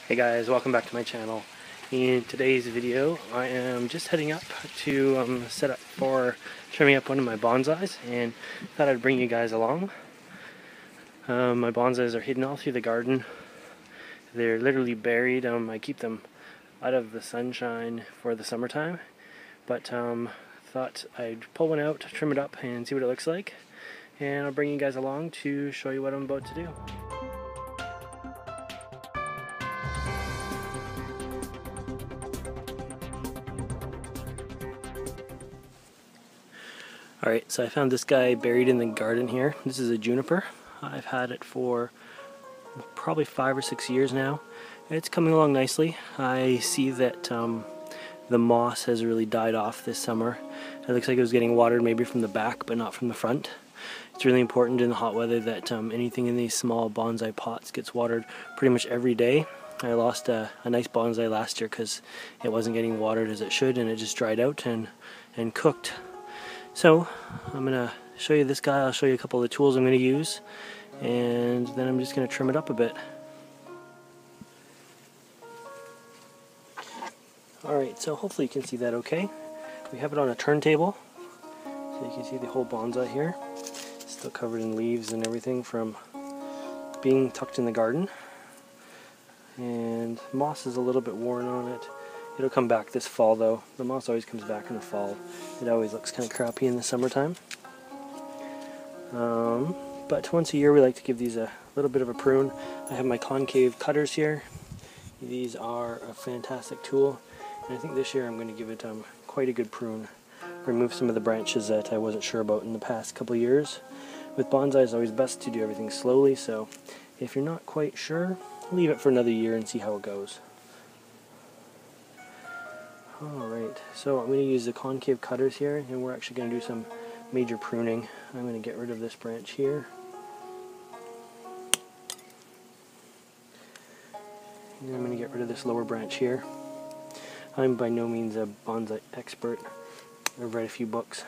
Hey guys, welcome back to my channel. In today's video, I am just heading up to set up for trimming up one of my bonsais, and thought I'd bring you guys along. My bonsais are hidden all through the garden. They're literally buried. I keep them out of the sunshine for the summertime, but thought I'd pull one out, trim it up, and see what it looks like. And I'll bring you guys along to show you what I'm about to do. Alright, so I found this guy buried in the garden here. This is a juniper. I've had it for probably 5 or 6 years now. It's coming along nicely. I see that the moss has really died off this summer. It looks like it was getting watered maybe from the back, but not from the front. It's really important in the hot weather that anything in these small bonsai pots gets watered pretty much every day. I lost a nice bonsai last year because it wasn't getting watered as it should, and it just dried out and cooked. So I'm going to show you this guy. I'll show you a couple of the tools I'm going to use, and then I'm just going to trim it up a bit. Alright, so hopefully you can see that okay. We have it on a turntable, so you can see the whole bonsai here. Still covered in leaves and everything from being tucked in the garden. And moss is a little bit worn on it. It'll come back this fall though. The moss always comes back in the fall. It always looks kind of crappy in the summertime. But once a year we like to give these a little bit of a prune. I have my concave cutters here. These are a fantastic tool. And I think this year I'm going to give it quite a good prune. Remove some of the branches that I wasn't sure about in the past couple of years. With bonsai it's always best to do everything slowly, so if you're not quite sure, leave it for another year and see how it goes. Alright, so I'm going to use the concave cutters here, and we're actually going to do some major pruning. I'm going to get rid of this branch here. And I'm going to get rid of this lower branch here. I'm by no means a bonsai expert. I've read a few books.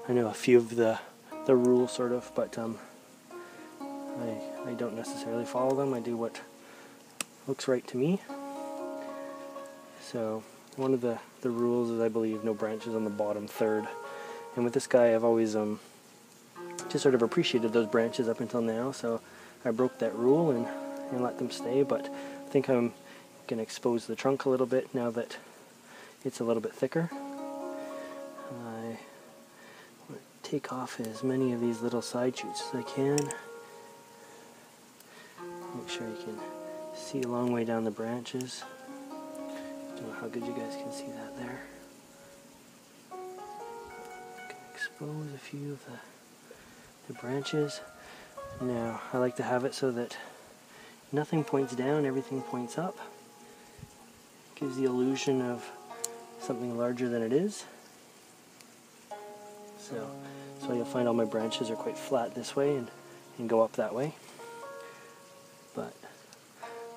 I know a few of the rules sort of, but I don't necessarily follow them. I do what looks right to me. So one of the rules is, I believe, no branches on the bottom third. And with this guy I've always just sort of appreciated those branches up until now, so I broke that rule and let them stay, but I think I'm going to expose the trunk a little bit now that it's a little bit thicker. I want to take off as many of these little side shoots as I can. Make sure you can see a long way down the branches. I don't know how good you guys can see that there. Can expose a few of the branches. Now, I like to have it so that nothing points down, everything points up. Gives the illusion of something larger than it is. So you'll find all my branches are quite flat this way and go up that way. But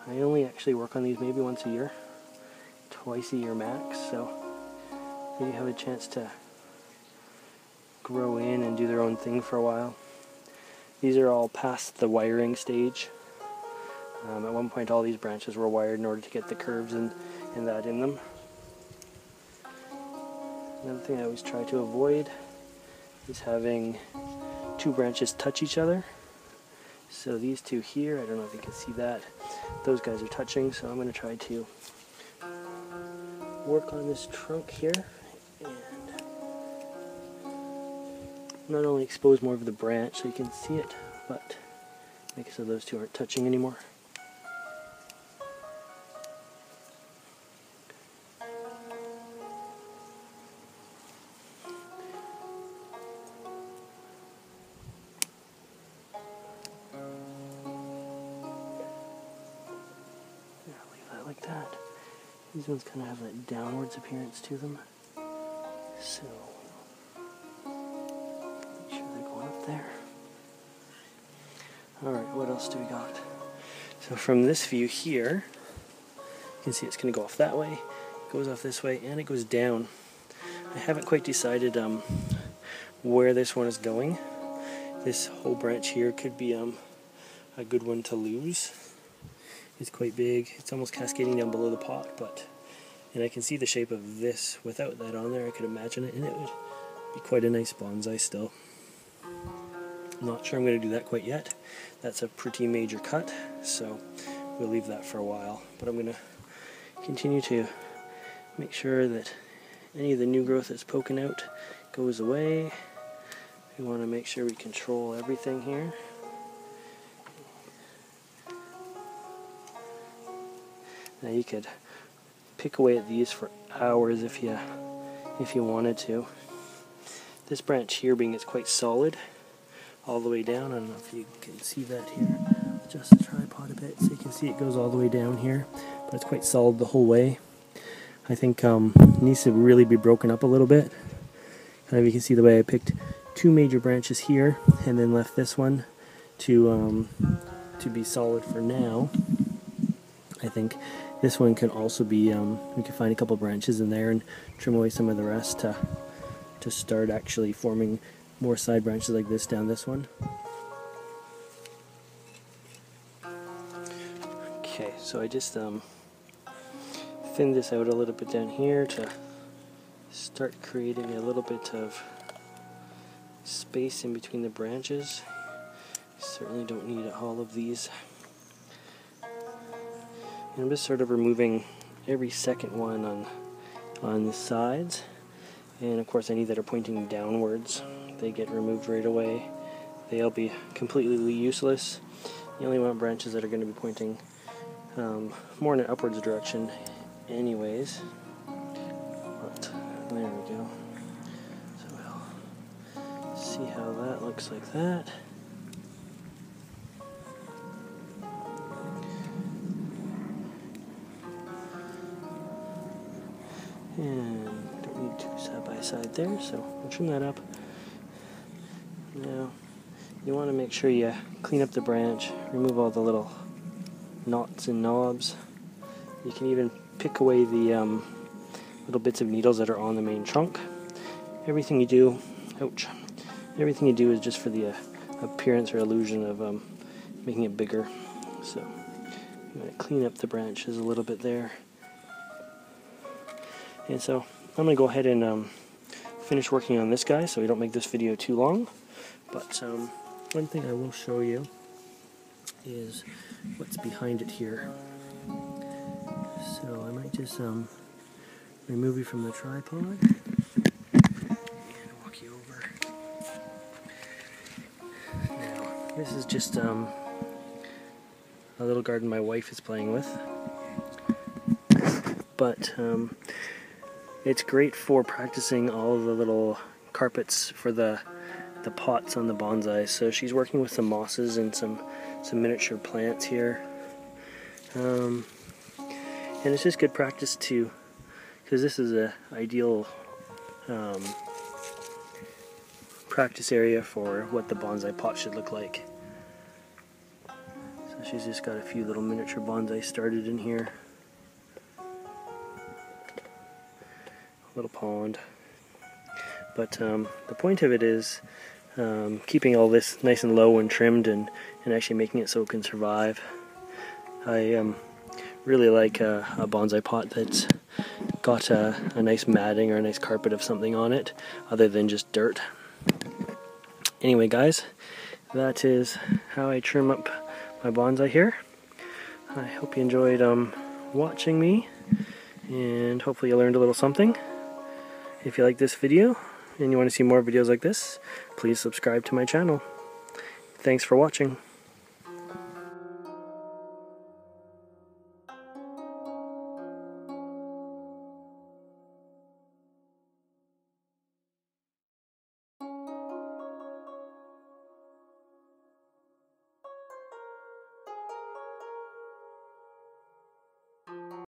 I only actually work on these maybe once a year. Twice a year max, so they have a chance to grow in and do their own thing for a while. These are all past the wiring stage. At one point all these branches were wired in order to get the curves and that in them. Another thing I always try to avoid is having two branches touch each other. So these two here, I don't know if you can see that, those guys are touching, so I'm going to try to work on this trunk here and not only expose more of the branch so you can see it, but make it so those two aren't touching anymore. Leave that like that. These ones kind of have that downwards appearance to them, so make sure they're going up there. Alright, what else do we got? So from this view here, you can see it's going to go off that way, it goes off this way, and it goes down. I haven't quite decided where this one is going. This whole branch here could be a good one to lose. is quite big. It's almost cascading down below the pot, and I can see the shape of this without that on there. I could imagine it, and it would be quite a nice bonsai still. I'm not sure I'm going to do that quite yet. That's a pretty major cut, so we'll leave that for a while. But I'm going to continue to make sure that any of the new growth that's poking out goes away. We want to make sure we control everything here. Now you could pick away at these for hours if you wanted to. This branch here, being it's quite solid all the way down, I don't know if you can see that here. Adjust the tripod a bit so you can see it goes all the way down here, but it's quite solid the whole way. I think it needs to really be broken up a little bit. Kind of, you can see the way I picked two major branches here and then left this one to be solid for now. I think this one can also be, we can find a couple branches in there and trim away some of the rest to start actually forming more side branches like this down this one. Okay, so I just thinned this out a little bit down here to start creating a little bit of space in between the branches. You certainly don't need all of these. And I'm just sort of removing every second one on the sides, and of course any that are pointing downwards, they get removed right away. They'll be completely useless. You only want branches that are going to be pointing more in an upwards direction anyways. But there we go. So we'll see how that looks like that. And don't need two side by side there, so we'll trim that up. Now, you want to make sure you clean up the branch, remove all the little knots and knobs. You can even pick away the little bits of needles that are on the main trunk. Everything you do, everything you do is just for the appearance or illusion of making it bigger. So, I'm going to clean up the branches a little bit there. And so I'm going to go ahead and finish working on this guy so we don't make this video too long. But one thing I will show you is what's behind it here. So I might just remove you from the tripod and walk you over. Now, this is just a little garden my wife is playing with. But it's great for practicing all the little carpets for the pots on the bonsai. So she's working with some mosses and some miniature plants here. And it's just good practice too, because this is an ideal practice area for what the bonsai pot should look like. So she's just got a few little miniature bonsai started in here. Little pond. But the point of it is keeping all this nice and low and trimmed and actually making it so it can survive. I really like a bonsai pot that's got a nice matting or a nice carpet of something on it other than just dirt. Anyway guys, that is how I trim up my bonsai here. I hope you enjoyed watching me, and hopefully you learned a little something. If you like this video and you want to see more videos like this, please subscribe to my channel. Thanks for watching.